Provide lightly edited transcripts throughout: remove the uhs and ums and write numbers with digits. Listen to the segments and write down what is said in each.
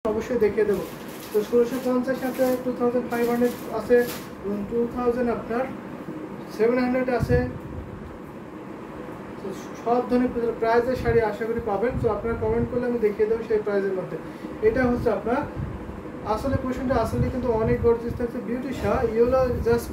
অবশ্যই দেখিয়ে দেবো। তো 1650 সাথে 2500 আছে, 2000 আপনার 700 আছে। তো সব ধরনের প্রাইজের শাড়ি আশা করি পাবেন। তো আপনারা কমেন্ট করলে আমি দেখিয়ে দেবো সেই প্রাইজের মধ্যে। এটা হচ্ছে আপনার আসলে পোর্শনটা আসলে কিন্তু অনেক গর্জিয়াস থাকছে। বিউটিশা ইয়েলো জাস্ট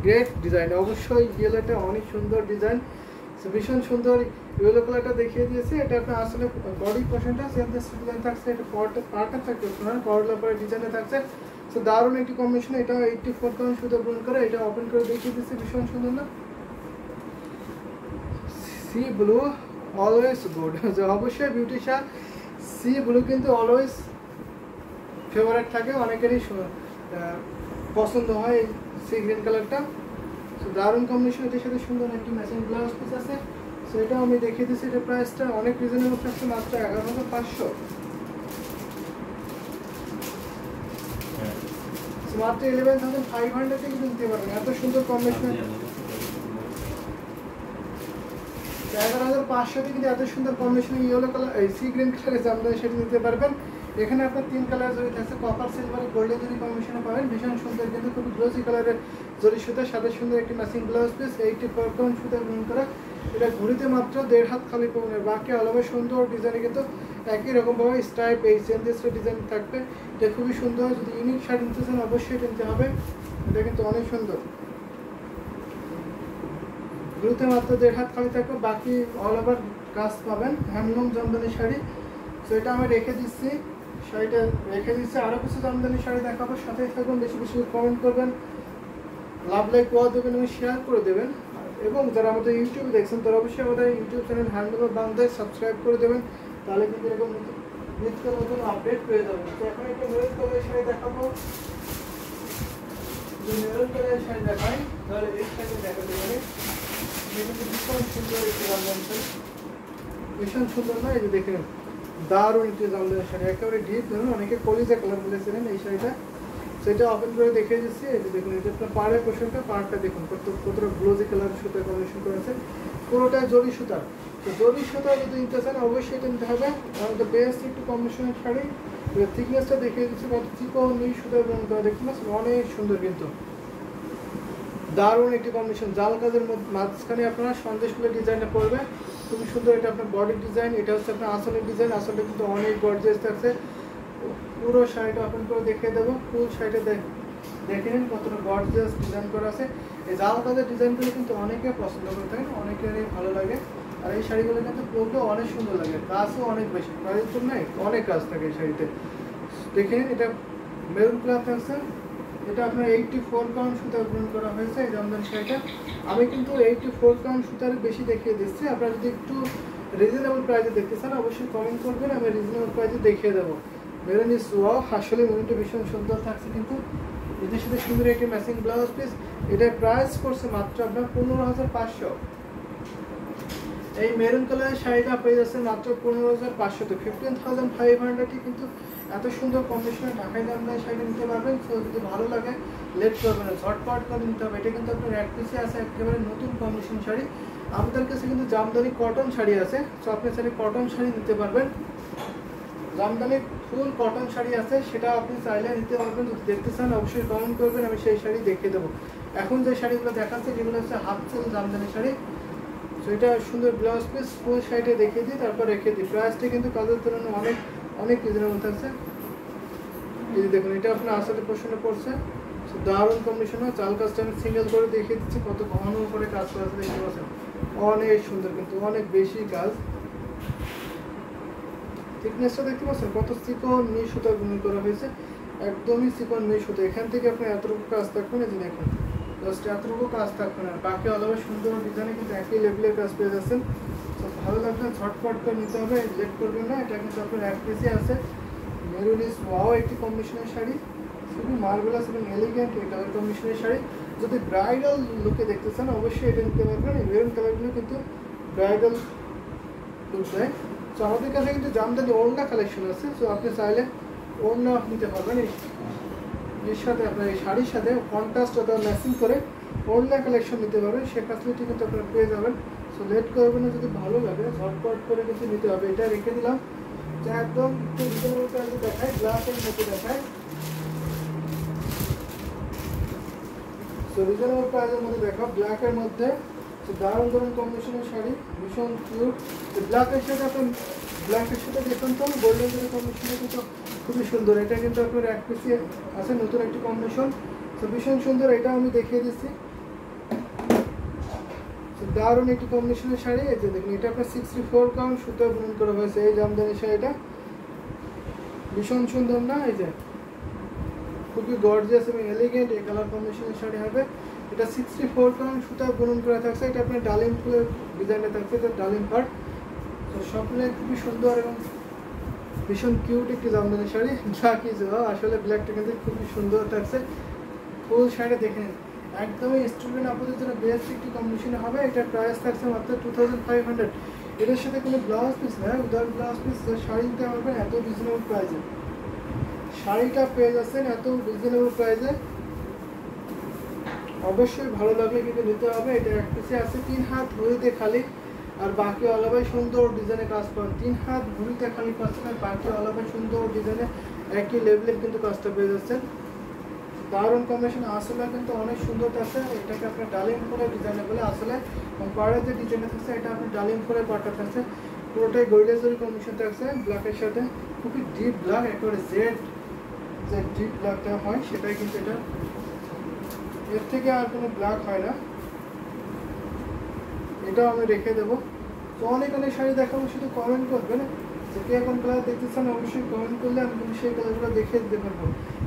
গ্রেট ডিজাইন, অবশ্যই ইয়েলোটা অনেক সুন্দর ডিজাইন, ভীষণ সুন্দর ইয়েলো কালারটা দেখিয়ে দিয়েছে। এটা আপনার আসলে বডি পোর্শনটা সেম ডিজাইন থাকছে, এটা পার্টটা থাকছে আপনার করলা পরে ডিজাইনে থাকছে। তো দারুণ একটি কম্বিনেশন। এটা 84 কাউন্ট সুতো ব্রুন করে এটা ওপেন করে দেখিয়ে দিচ্ছে, ভীষণ সুন্দর না? C blue always good. যে অবশ্যই বিউটিশা সি ব্লু কিন্তু অলওয়েজ ফেভারিট থাকে, অনেকেরই পছন্দ হয় এই সি গ্রিন কালারটা। তো দারুণ কম্বিনেশন, এটার সাথে সুন্দর একটি ম্যাচিং ব্লাউজ পিস আছে। সো এটাও আমি দেখিয়ে দিচ্ছি। এটা প্রাইসটা অনেক রিজনেবল থাকছে, মাত্র 11,500। মাত্র 11,500 থেকে কিন্তু নিতে পারবেন, এত সুন্দর কম্বিনেশন। 11,500 থেকে কিন্তু এত সুন্দর কম্বিনেশন ইয়েলো কালার এই সি গ্রিন কালারের জামদানি সেটা নিতে পারবেন। এখানে আপনার 3 কালার জড়ি থাকছে, কপার সিলভার গোল্ডেন জড়ি কম্বিনেশনে পাবেন। ভীষণ সুন্দর কিন্তু খুব গ্লোসি কালারের জড়ি সুতার সাথে সুন্দর একটি ম্যাচিং ব্লাউজ পিস, 84 কাউন্ট সুতা বুন করা। এটা ঘুরিতে মাত্র 1.5 হাত খালি পাবেন। বাকি অলওভার সুন্দর ডিজাইনে কিন্তু একই রকমভাবে স্ট্রাইপ এই চেঞ্জেসের ডিজাইন থাকবে। এটা খুবই সুন্দর। যদি ইউনিক শাড়ি নিতে চান অবশ্যই কিনতে হবে, এটা কিন্তু অনেক সুন্দর। ঘুরিতে মাত্র 1.5 হাত খালি থাকবে, বাকি অল ওভার কাজ পাবেন, হ্যান্ডলুম জামদানি শাড়ি। তো এটা আমি রেখে দিচ্ছি, শাড়িটা রেখে দিচ্ছি। আরও কিছু জামদানি শাড়ি দেখাবো, সাথেই থাকবেন, বেশি বেশি কমেন্ট করবেন, লাভ লাইক ওয়া দেবেন এবং শেয়ার করে দেবেন। এবং যারা আমাদের ইউটিউবে দেখছেন তারা অবশ্যই আমাদের YouTube channel handloom Bangladesh subscribe করে দেবেন, তাহলে কিন্তু এরকম নিত্য নতুন আপডেট পেয়ে যাবেন। তো এখন একটা মেরুন কালারের শাড়ি দেখাবো। যদি মেরুন কালারের শাড়ি দেখাই তাহলে এই শাড়িটা দেখাতে পারে। ভীষণ সুন্দর একটি জামদানি শাড়ি, ভীষণ সুন্দর না? এই যে দেখেন দারুণ একটি জামদানি শাড়ি, একেবারে ডিপ ধরুন, অনেকে কলিজা কালার বলেছিলেন এই শাড়িটা। সেটা ওপেন করে দেখিয়ে দিচ্ছি। এই যে দেখুন, এটা আপনার পাড়ের পোশাকটা, পাড়টা দেখুন কতটা গ্লোজি কালার সুতার কম্বিনেশন করেছে, পুরোটা জরি সুতার। তো জরি সুতা যদি নিতে চান অবশ্যই এটা নিতে হবে, আমাদের বেস্ট একটু কম্বিনেশনের শাড়ি। থিকনেসটা দেখিয়ে দিচ্ছি, কত চিকন নীল সুতার দেখতে পাচ্ছেন, অনেক সুন্দর কিন্তু দারুণ একটি কম্বিনেশন। জাল কাজের মাঝখানে আপনারা সন্দেশ ফুলের ডিজাইনটা পড়বে, খুবই সুন্দর। এটা আপনার বডির ডিজাইন, এটা হচ্ছে আপনার আসলের ডিজাইন। আসলে কিন্তু অনেক গর্জিয়াস থাকছে। পুরো শাড়িটা ওপেন করে দেখিয়ে দেবো। ফুল শাড়িটা দেখে নিন কতটা গর্জিয়াস ডিজাইন করা আছে। এই জাল কাজের ডিজাইনগুলো কিন্তু অনেকে পছন্দ করে থাকেন, অনেকেরই ভালো লাগে। আর এই শাড়িগুলো কিন্তু পরলেও অনেক সুন্দর লাগে, কাজও অনেক বেশি, প্রাইস তো নাই, অনেক কাজ থাকে এই শাড়িতে। দেখে নিন, এটা মেরুন কালার থাকছে। এটা আপনার 84 কাউন্ট সুতা গ্রহণ করা হয়েছে এই জামদানি শাড়িটা। আমি কিন্তু 84 কাউন্ট সুতার বেশি দেখিয়ে দিচ্ছি। আপনারা যদি একটু রিজনেবল প্রাইসে দেখতে চান অবশ্যই কমেন্ট করবেন, আমি রিজনেবল প্রাইসে দেখিয়ে দেবো। মেরুন ইস ওয়াও, আসলে মেরুনটা ভীষণ সুন্দর থাকছে কিন্তু এদের সাথে সুন্দর একটি ম্যাচিং ব্লাউজ পিস। এটার প্রাইস পড়ছে মাত্র আপনার 15,500। এই মেরুন কালারের শাড়িটা পেয়ে যাচ্ছে মাত্র 15,500। তো 15,500 কিন্তু এত সুন্দর কম্বিনেশনে ঢাকাই জামদানি শাড়ি নিতে পারবেন। তো যদি ভালো লাগে লেট করবেন না, ঝটপট করে নিতে হবে। এটা কিন্তু আপনার এক পিসে আছে একেবারে নতুন কম্বিনেশন শাড়ি। আমাদের কাছে কিন্তু জামদানি কটন শাড়ি আছে, তো আপনি চাইলে কটন শাড়ি নিতে পারবেন। জামদানি ফুল কটন শাড়ি আছে, সেটা আপনি চাইলে নিতে পারবেন। যদি দেখতে চান অবশ্যই কমেন্ট করবেন, আমি সেই শাড়ি দেখিয়ে দেবো। এখন যে শাড়িগুলো দেখাচ্ছে যেগুলো হচ্ছে হাফ সেল জামদানি শাড়ি। তো এটা সুন্দর ব্লাউজ পিস, ফুল শাড়িটা দেখিয়ে দিই, তারপর রেখে দিই। প্রাইসটা কিন্তু কাজের তুলনায় অনেক অনেক রিজনেবল থাকছে। এই যে দেখুন, এটা আপনার আসলে পোর্শনে পড়ছে, দারুণ কম্বিনেশন। চাল কাজটা আমি সিঙ্গেল করে দেখিয়ে দিচ্ছি, কত ঘন করে কাজ করা আছে দেখতে পাচ্ছেন, অনেক সুন্দর কিন্তু অনেক বেশি কাজ। থিকনেসটা দেখতে পাচ্ছেন কত চিকন নীল সুতা বুনন করা হয়েছে, একদমই চিকন নীল সুতা। এখান থেকে আপনি এতটুকু কাজ থাকবে না, যে দেখুন জাস্ট এতটুকু কাজ থাকবে না, বাকি অলওভার সুন্দর ডিজাইনে কিন্তু একই লেভেলের কাজ পেয়ে যাচ্ছেন। তো ভালো লাগলে ঝটপট করে নিতে হবে, লেট করবেন না। এটা কিন্তু আপনার এক পিসে আছে। মেরুন ইস ওয়াও একটি কম্বিনেশনের শাড়ি, খুবই মার্ভেলাস এবং এলিগেন্ট এই কালার কম্বিনেশনের শাড়ি। যদি ব্রাইডাল লুকে দেখতে চান অবশ্যই এটা নিতে পারবেন। এই মেরুন কালারগুলো কিন্তু ব্রাইডাল লুক দেয়। তো আমাদের কাছে কিন্তু জামদানি ওড়না কালেকশন আছে, তো আপনি চাইলে ওড়না নিতে পারবেন। এর সাথে আপনার এই শাড়ির সাথে কন্ট্রাস্ট অথবা ম্যাচিং করে ওড়না কালেকশন নিতে পারবেন, সে ফ্যাসিলিটি কিন্তু আপনারা পেয়ে যাবেন। সো লেট করবেন না, যদি ভালো লাগে ঝটপট করে কিন্তু নিতে হবে। এটা রেখে দিলাম। একদম রিজনেবল প্রাইসে দেখায়, গ্লাসের মধ্যে দেখায়। তো রিজনেবল প্রাইসের মধ্যে দেখাও, ব্ল্যাকের মধ্যে। তো দারুণ দারুণ কম্বিনেশনের শাড়ি, ভীষণ কিউট। ব্ল্যাকের সাথে আপনার ব্ল্যাকের সাথে দেখুন তো গোল্ডেন কালার কম্বিনেশনটা কিন্তু খুবই সুন্দর। এটা কিন্তু আপনার এক পিসি আছে, নতুন একটি কম্বিনেশন। তো ভীষণ সুন্দর, এটা আমি দেখিয়ে দিচ্ছি। দারুণ একটি কম্বিনেশনের শাড়ি। এই যে দেখুন, এটা আপনার 64 কাউন্ট সুতো বুনন করা হয়েছে এই জামদানি শাড়িটা। ভীষণ সুন্দর না? এই যে খুবই গর্জিয়াস এবং এলিগেন্ট এই কালার কম্বিনেশনের শাড়ি হবে। এটা 64 কাউন্ট সুতো বুনন করা থাকছে। এটা আপনার ডালিম ফুলের ডিজাইনটা থাকছে, এটা ডালিম পাট। তো সব মিলে খুবই সুন্দর এবং ভীষণ কিউট একটি জামদানি শাড়ি। যা কিছু আসলে ব্ল্যাকটা কিন্তু খুবই সুন্দর থাকছে। ফুল শাড়ি দেখে নিন, একদমই স্টুডেন্ট আপনাদের জন্য বেস্ট একটি কম্বিনেশনে হবে। এটার প্রাইস থাকছে মাত্র 2500। এটার সাথে কোনো ব্লাউজ পিস না, উদার ব্লাউজ পিস শাড়ি নিতে পারবেন এত রিজনেবল প্রাইসে। শাড়িটা পেয়ে যাচ্ছেন এত রিজনেবল প্রাইসে, অবশ্যই ভালো লাগলে কিন্তু নিতে হবে। এটা এক পিসে আছে 3 হাত ভরিতে খালি, আর বাকি আলাদাই সুন্দর ডিজাইনে কাজ করেন। 3 হাত ভরিতে খালি পাচ্ছেন, আর বাকি আলাদাই সুন্দর ডিজাইনে একই লেভেলের কিন্তু কাজটা পেয়ে যাচ্ছেন। দারুণ কম্বিনেশন। আসলে কিন্তু অনেক সুন্দর থাকছে। এটাকে আপনার ডালিম ফুলের ডিজাইনে বলে আসলে, এবং পাড়ের যে ডিজাইনটা থাকছে এটা আপনার ডালিম ফুলের পাড়টা থাকছে। পুরোটাই গোল্ডেন কম্বিনেশন থাকছে ব্ল্যাকের সাথে, খুবই ডিপ ব্ল্যাক, একেবারে জেড যে ডিপ ব্ল্যাকটা হয় সেটাই কিন্তু এটা, এর থেকে আর কোনো ব্ল্যাক হয় না। এটাও আমি রেখে দেবো। তো অনেক অনেক শাড়ি দেখাবো, শুধু কমেন্ট করবেন যে কে কোন কালার দেখতে চান, অবশ্যই কমেন্ট করলে আমি কিন্তু সেই কালারগুলো দেখিয়ে দিতে পারবো।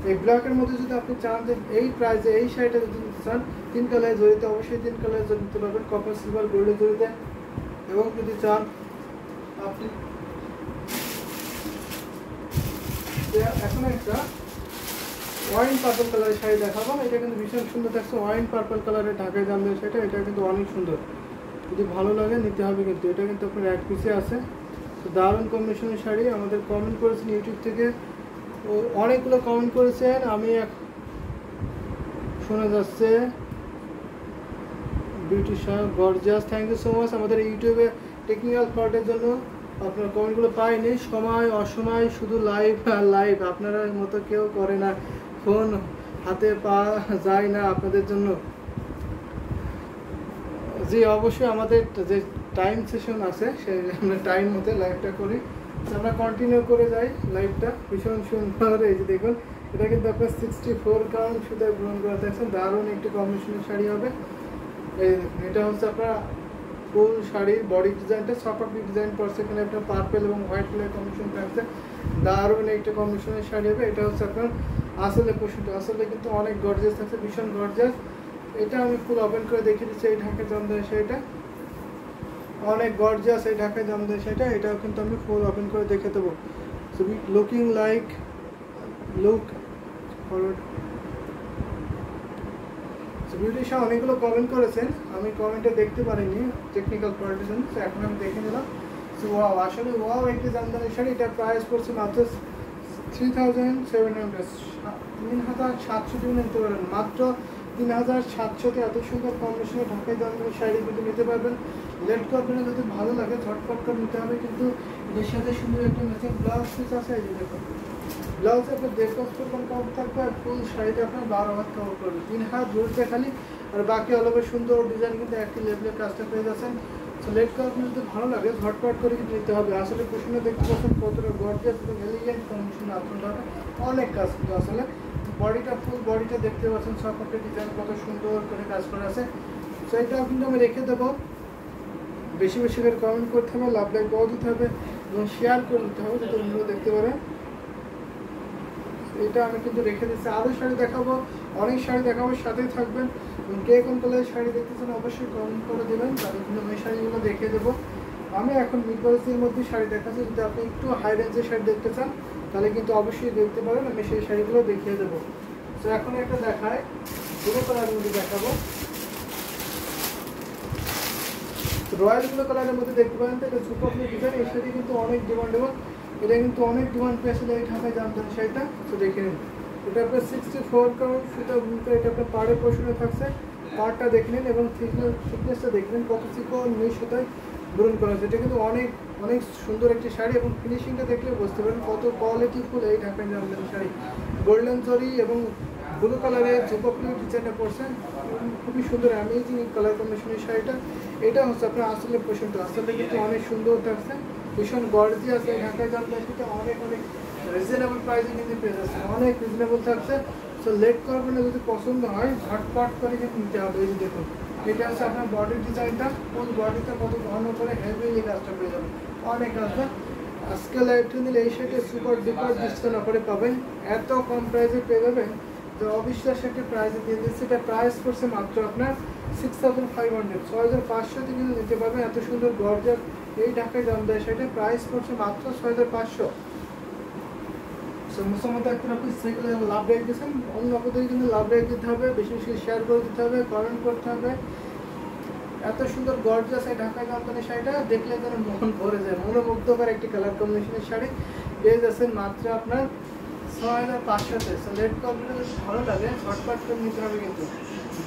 এই ব্ল্যাকের মধ্যে যদি আপনি চান যে এই প্রাইসে এই শাড়িটা যদি নিতে চান 3 কালার জড়িতে, অবশ্যই 3 কালার জড়িতে নিতে পারবেন, কপার সিলভার গোল্ডের জড়িতে। এবং যদি চান আপনি এখন একটা ওয়াইন পার্পল কালারের শাড়ি দেখাবো। এটা কিন্তু ভীষণ সুন্দর থাকছে, ওয়াইন পার্পল কালারের ঢাকায় জামদানি শাড়িটা। এটা কিন্তু অনেক সুন্দর, যদি ভালো লাগে নিতে হবে কিন্তু। এটা কিন্তু আপনার এক পিসে আছে। তো দারুণ কম্বিনেশনের শাড়ি। আমাদের কমেন্ট করেছেন ইউটিউব থেকে, অনেকগুলো কমেন্ট করেছেন। আমি শোনা যাচ্ছে beauty gorgeous, thank you so much. আমাদের ইউটিউবে টেকনিক্যাল ফল্টের জন্য আপনার কমেন্টগুলো পাইনি। সময় অসময় শুধু লাইভ আর লাইভ, আপনারা মতো কেউ করে না, ফোন হাতে পাওয়া যায় না আপনাদের জন্য। জি অবশ্যই, আমাদের যে টাইম সেশন আছে সেই আমরা টাইম মতো লাইভটা করি, আমরা কন্টিনিউ করে যাই লাইভটা। ভীষণ সুন্দর, এই যে দেখুন এটা কিন্তু আপনার 64 কাউন্ট সুতো গ্রহণ করা থাকছে। দারুণ একটি কম্বিনেশনের শাড়ি হবে। এই দেখুন, এটা হচ্ছে আপনার ফুল শাড়ির বডি ডিজাইনটা সফট ডিজাইন পড়ছে, এখানে আপনার পার্পল এবং হোয়াইট কালার কম্বিনেশন থাকছে। দারুণ একটা কম্বিনেশনের শাড়ি হবে। এটা হচ্ছে আপনার আসলে পোশাকটা, আসলে কিন্তু অনেক গর্জিয়াস থাকছে, ভীষণ গর্জিয়াস। এটা আমি ফুল ওপেন করে দেখিয়ে দিচ্ছি। এই ঢাকায় জামদানি শাড়িটা অনেক গর্জিয়াস, এই ঢাকায় জামদানি শাড়িটা। এটাও কিন্তু আমি ফুল ওপেন করে দেখে দেবো। So looking like look forward. বিউটিশা অনেকগুলো কমেন্ট করেছেন, আমি কমেন্টে দেখতে পারিনি টেকনিক্যাল প্রবলেমের জন্য। তো এখন আমি দেখে নিলাম। সো ওয়াও, আসলে ওয়াও একটি জামদানি শাড়ি। এটা প্রাইস পড়ছে মাত্র 3700, 3700 নিতে পারেন, মাত্র 3700-তে এত সুন্দর কম্বিনেশনে ঢাকায় জামদানি শাড়ি কিন্তু নিতে পারবেন। লেট করবেন না, যদি ভালো লাগে ঝটপট করে নিতে হবে। কিন্তু এর সাথে সুন্দর একটা ম্যাচিং ব্লাউজ পিস আছে। এই যে দেখুন, ব্লাউজে আপনার 1.5 গজ পরিমাণ কাপড় থাকবে, আর ফুল শাড়িটা আপনার 12 হাত কাপড় করবে। 3 হাত ধরছে খালি, আর বাকি অল ওভার সুন্দর ডিজাইন কিন্তু একই লেভেলের কাজটা পেয়ে যাচ্ছেন। সো লেট করবেন, যদি ভালো লাগে ঝটপট করে কিন্তু নিতে হবে। আসলে প্রশ্নে দেখতে পাচ্ছেন কতটা গর্জিয়াস এবং এলিগেন্ট কম্বিনেশন আপনার হবে, অনেক কাজ কিন্তু আসলে। বডিটা ফুল বডিটা দেখতে পাচ্ছেন, সফট ডিজাইন কত সুন্দর করে কাজ করা আছে। সো এটাও কিন্তু আমি রেখে দেবো। বেশি বেশি করে কমেন্ট করতে হবে, লাভ লাইক দেওয়া দিতে হবে এবং শেয়ার করে দিতে হবে যাতে অন্যরা দেখতে পারে। এটা আমি কিন্তু রেখে দিচ্ছি। আরও শাড়ি দেখাবো, অনেক শাড়ি দেখাবো, সাথেই থাকবেন। কে কোন কালারের শাড়ি দেখতে চান অবশ্যই কমেন্ট করে দেবেন, তাহলে কিন্তু ওই শাড়িগুলো দেখিয়ে দেবো। আমি এখন মিড বাজেটের মধ্যে শাড়ি দেখাচ্ছি। যদি আপনি একটু হাই রেঞ্জের শাড়ি দেখতে চান তাহলে কিন্তু অবশ্যই দেখতে পারেন, আমি সেই শাড়িগুলো দেখিয়ে দেবো। তো এখন একটা দেখায়, দুটো কালারের মধ্যে দেখাবো। রয়্যাল ব্লু কালারের মধ্যে দেখতে পারেন, তো এটা সুপার ডিজাইন। এই শাড়ি কিন্তু অনেক ডিমান্ডেবল, এটা কিন্তু অনেক ডিমান্ড পেয়েছিল এই ঢাকায় জামদানি শাড়িটা। তো দেখে নিন, এটা আপনার 64 কাউন্ট সুতা বুনতে, এটা আপনার পাড়ের পোর্শনে থাকছে। পাড়টা দেখে নিন এবং থিকনেসটা দেখে নিন কত চিকন মিশ সুতায় বুনন করা হয়েছে। এটা কিন্তু অনেক অনেক সুন্দর একটি শাড়ি এবং ফিনিশিংটা দেখলে বুঝতে পারেন কত কোয়ালিটিফুল এই ঢাকাই জামদানি শাড়ি। গোল্ডেন জরি এবং ব্লু কালারের ঝুপকলি ডিজাইনটা করছে, খুবই সুন্দর অ্যামেজিং কালার কম্বিনেশনের শাড়িটা। এটা হচ্ছে আপনার আসলের পোর্শনটা, আসলে কিন্তু অনেক সুন্দর থাকছে, ভীষণ গর্জিয়াস এই ঢাকাই জামদানি শাড়িটা। অনেক অনেক রিজনেবল প্রাইসে কিন্তু পেয়ে যাচ্ছে, অনেক রিজনেবল থাকছে। সো লেট করবেন না, যদি পছন্দ হয় ঝটপট করে কিন্তু নিতে হবে। এই যে দেখুন, এটা হচ্ছে আপনার বডির ডিজাইনটা, ফুল বডিতে কত ঘন করে হেভিলি কাজটা পেয়ে যাবেন, অনেক কাজটা। আজকে লাইভটা নিলে এই শাড়িটা সুপার ডুপার ডিসকাউন্ট অফারে পাবেন, এত কম প্রাইসে পেয়ে যাবেন যে অবিশ্বাস একটা প্রাইসে দিয়ে দিচ্ছে। এটা প্রাইস পড়ছে মাত্র আপনার 6500, 6500 থেকে কিন্তু নিতে পারবেন। এত সুন্দর গর্জার এই ঢাকায় জামদানি শাড়িটা প্রাইস পড়ছে মাত্র 6500। সমস্ত একটা আপনি সেগুলো লাভ রেখে দিয়েছেন, অন্য আপনাদের কিন্তু লাভ রেখে দিতে হবে, বেশি বেশি শেয়ার করে দিতে হবে, কমেন্ট করতে হবে। এত সুন্দর গর্জাস এই ঢাকাই জামদানি শাড়িটা দেখলে যেন মন ভরে যায়, মনোমুগ্ধকর একটি কালার কম্বিনেশনের শাড়ি পেয়ে যাচ্ছেন মাত্র আপনার 6500-তে। সো লেট করলে ভালো লাগে ঝটপট করে নিতে হবে, কিন্তু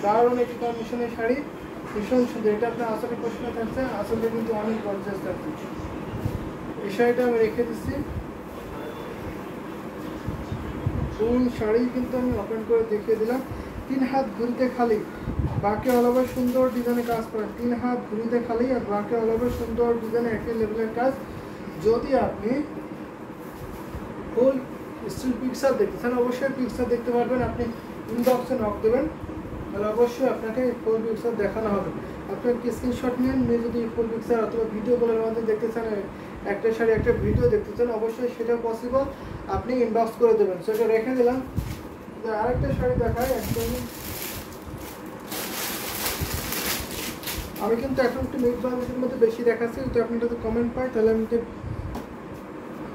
দারুণ একটি কম্বিনেশনের শাড়ি, ভীষণ সুন্দর। এটা আপনার আসলে প্রশ্ন থাকছে, আসলে কিন্তু অনেক গর্জাস থাকছে। এই শাড়িটা আমি রেখে দিচ্ছি, ফুল শাড়ি কিন্তু আমি ওপেন করে দেখিয়ে দিলাম। 3 হাত ঘুরিতে খালি, বাকি অল ওভার সুন্দর ডিজাইনে কাজ করেন। 3 হাত ঘুরিতে খালি আর বাকি অল ওভার সুন্দর ডিজাইনে একই লেভেলের কাজ। যদি আপনি ফুল স্টিল পিকচার দেখতে চান, অবশ্যই পিকচার দেখতে পারবেন। আপনি ইনবক্সে নক দেবেন, তাহলে অবশ্যই আপনাকে ফুল পিকচার দেখানো হবে। আপনি কি স্ক্রিনশট নিয়ে যদি ফুল পিকচার অথবা ভিডিওগুলোর মধ্যে দেখতে চান, একটা শাড়ি একটা ভিডিও দেখতে চান, অবশ্যই সেটা পসিবল, আপনি ইনবক্স করে দেবেন। সেটা রেখে দিলাম। আরেকটা শাড়ি দেখায় একদমই, আমি কিন্তু এখন একটু মিড বাজেটের মধ্যে বেশি দেখাচ্ছি, যদি আপনি যদি কমেন্ট পাই তাহলে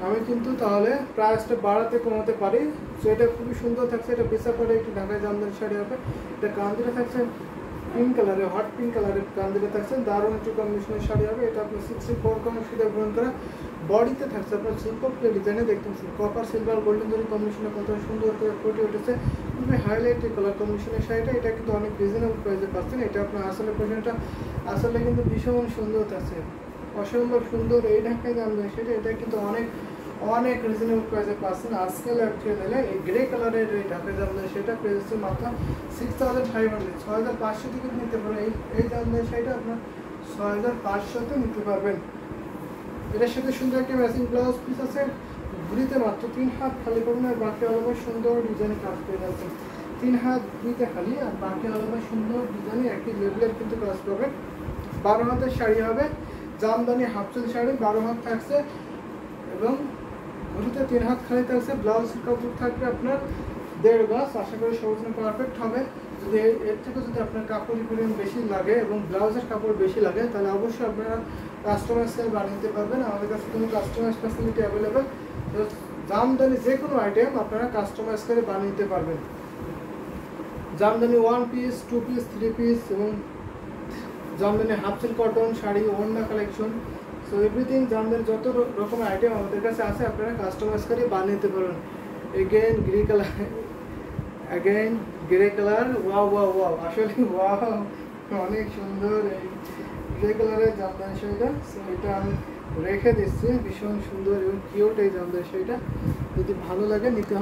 আমি কিন্তু তাহলে প্রাইসটা বাড়াতে কমাতে পারি। সো এটা খুবই সুন্দর থাকছে, এটা বেসা পরে একটি ঢাকাই জামদানি শাড়ি হবে। এটা কান্দিটা থাকছে পিঙ্ক কালারে, হট পিঙ্ক কালারের কান্দিটা থাকছে, দারুণ একটি কম্বিনেশনের শাড়ি হবে। এটা আপনার 64 সুতা গ্রহণ করা, বডিতে থাকছে আপনার শিল্পক ডিজাইনে দেখতে পাচ্ছেন কপার সিলভার গোল্ডেন জরি কম্বিনেশনে কত সুন্দর করে ফুটে উঠেছে, খুবই হাইলাইট কালার কম্বিনেশনের শাড়িটা। এটা কিন্তু অনেক রিজনেবল প্রাইসে পাচ্ছেন। এটা আপনার আসলে পোর্শনটা আসলে কিন্তু ভীষণ সুন্দর থাকছে, অসম্ভব সুন্দর এই ঢাকায় জামদানি শাড়ি। এটা কিন্তু অনেক অনেক রিজনেবল প্রাইসে পাচ্ছেন। আজকে লাইভে নিলে এই গ্রে কালারের এই ঢাকাই জামদানি শাড়িটা পেয়ে যাচ্ছে মাত্র 6500, 6500 থেকে নিতে পারেন। এই জামদানি শাড়িটা আপনার 6500-তে নিতে পারবেন। এটার সাথে সুন্দর একটা ম্যাচিং ব্লাউজ পিস আছে। ঘুরিতে মাত্র 3 হাত খালি পাবেন আর বাকি আলাদা সুন্দর ডিজাইনে কাজ পেয়ে যাচ্ছেন। 3 হাত ঘুরিতে খালি আর বাকি আলাদা সুন্দর ডিজাইনে একই লেভেলের কিন্তু কাজ পাবেন। 12 হাতের শাড়ি হবে, জামদানি হাফচুল শাড়ি 12 হাত থাকছে এবং ঘুরিতে 3 হাত খালি থাকছে। ব্লাউজ কাপড় থাকবে আপনার 1.5 গজ। আশা করি সবার জন্য পারফেক্ট হবে। যদি এর থেকে যদি আপনার কাপড়ের পরিমাণ বেশি লাগে এবং ব্লাউজের কাপড় বেশি লাগে, তাহলে অবশ্যই আপনারা কাস্টমাইজ করে বানিয়ে নিতে পারবেন। আমাদের কাছে কোনো কাস্টমাইজ ফ্যাসিলিটি অ্যাভেলেবেল। তো জামদানি যে কোনো আইটেম আপনারা কাস্টমাইজ করে বানিয়ে নিতে পারবেন। জামদানি 1 পিস, 2 পিস, 3 পিস এবং জামদানি হাফসিল কটন শাড়ি, ওড়না কালেকশন, সো এভরিথিং জামদানি যত রকম আইটেম আমাদের কাছে আছে আপনারা কাস্টমাইজ করে বানিয়ে নিতে পারবেন। Again grey colour, again grey colour, wow wow wow, আসলে ওয়াও, অনেক সুন্দর এই গ্রে কালারের জামদানি শাড়িটা। সো এটা আমি রেখে দিচ্ছি, ভীষণ সুন্দর এবং কিউট এই জামদানি শাড়িটা। যদি ভালো লাগে নিতে